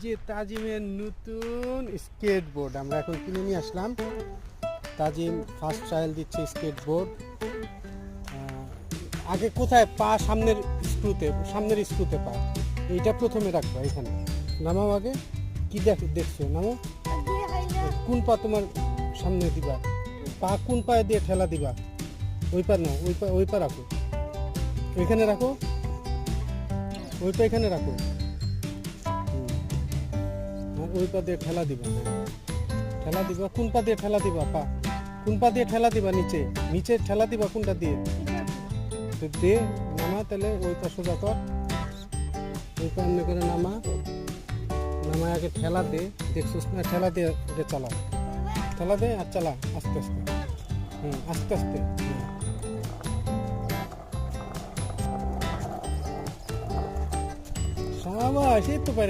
যে তাজিমের নতুন স্কেটবোর্ড আমরা এখন কিনে নিয়ে আসলাম। তাজিম ফার্স্ট ট্রায়াল দিচ্ছে স্কেটবোর্ড। আগে কোথায় পা সামনের স্ক্রুতে পা এইটা প্রথমে রাখবা এখানে। নামাও আগে, কি দেখছো নামো। কোন পা তোমার সামনে দিবা, পা কোন পায়ে দিয়ে ঠেলা দিবা? ওই পা না, ওই পা রাখো, ওইখানে রাখো, ওই পা এখানে রাখো। ওই পা দিয়ে ঠেলা দিবা, ঠেলা দিবা। কোন পা দিয়ে ঠেলা দিবা? পা কোন পা দিয়ে ঠেলা দিবা? নিচে ঠেলা দিবা কোনটা দিয়ে? দে নামা, তাহলে ওই পা সোজা কর, ওই পা এমনি করে নামা। নামায় আগে ঠেলা দে, দেখছিস না? ঠেলা দিয়ে চালা, ঠেলা দে আর চালা আস্তে আস্তে। আস্তে আস্তে। সাবাস, এই তো পারে।